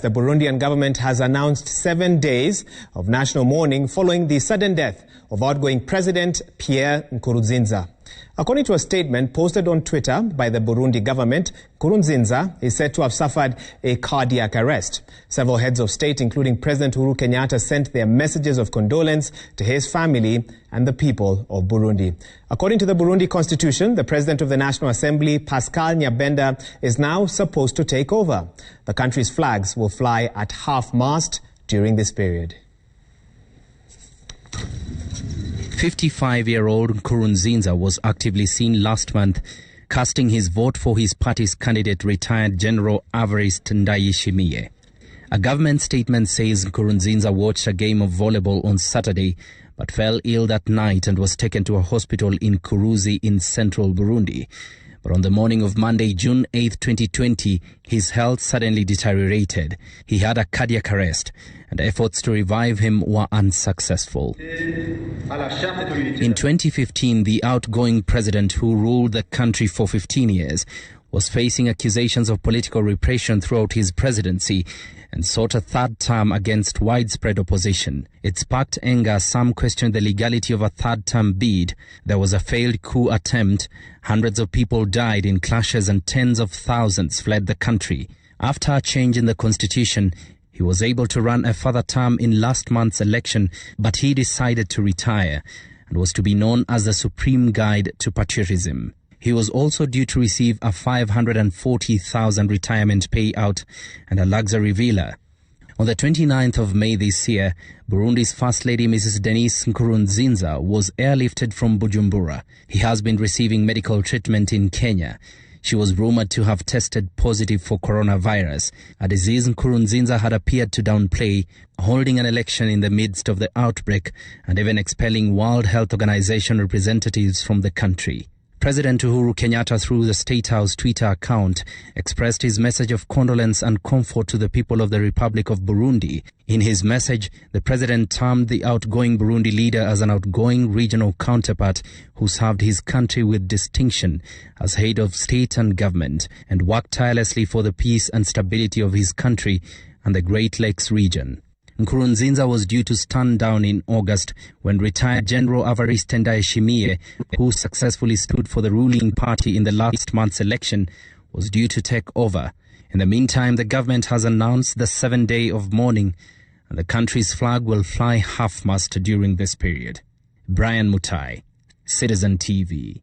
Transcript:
The Burundian government has announced 7 days of national mourning following the sudden death of outgoing President Pierre Nkurunziza. According to a statement posted on Twitter by the Burundi government, Nkurunziza is said to have suffered a cardiac arrest. Several heads of state, including President Uhuru Kenyatta, sent their messages of condolence to his family and the people of Burundi. According to the Burundi constitution, the President of the National Assembly, Pascal Nyabenda, is now supposed to take over. The country's flags will fly at half-mast during this period. 55-year-old Nkurunziza was actively seen last month casting his vote for his party's candidate, retired General Evariste Ndayishimiye. A government statement says Nkurunziza watched a game of volleyball on Saturday but fell ill that night and was taken to a hospital in Kuruzi in central Burundi. But on the morning of Monday, June 8, 2020, his health suddenly deteriorated. He had a cardiac arrest, and efforts to revive him were unsuccessful. In 2015, the outgoing president, who ruled the country for 15 years, was facing accusations of political repression throughout his presidency and sought a third term against widespread opposition. It sparked anger. Some questioned the legality of a third-term bid. There was a failed coup attempt. Hundreds of people died in clashes and tens of thousands fled the country. After a change in the constitution, he was able to run a further term in last month's election, but he decided to retire and was to be known as the supreme guide to patriotism. He was also due to receive a 540,000 retirement payout and a luxury villa. On the 29th of May this year, Burundi's First Lady Mrs. Denise Nkurunziza was airlifted from Bujumbura. He has been receiving medical treatment in Kenya. She was rumored to have tested positive for coronavirus, a disease Nkurunziza had appeared to downplay, holding an election in the midst of the outbreak and even expelling World Health Organization representatives from the country. President Uhuru Kenyatta, through the State House Twitter account, expressed his message of condolence and comfort to the people of the Republic of Burundi. In his message, the president termed the outgoing Burundi leader as an outgoing regional counterpart who served his country with distinction as head of state and government and worked tirelessly for the peace and stability of his country and the Great Lakes region. Nkurunziza was due to stand down in August when retired General Evariste Ndayishimiye, who successfully stood for the ruling party in the last month's election, was due to take over. In the meantime, the government has announced the 7-day of mourning, and the country's flag will fly half-mast during this period. Brian Mutai, Citizen TV.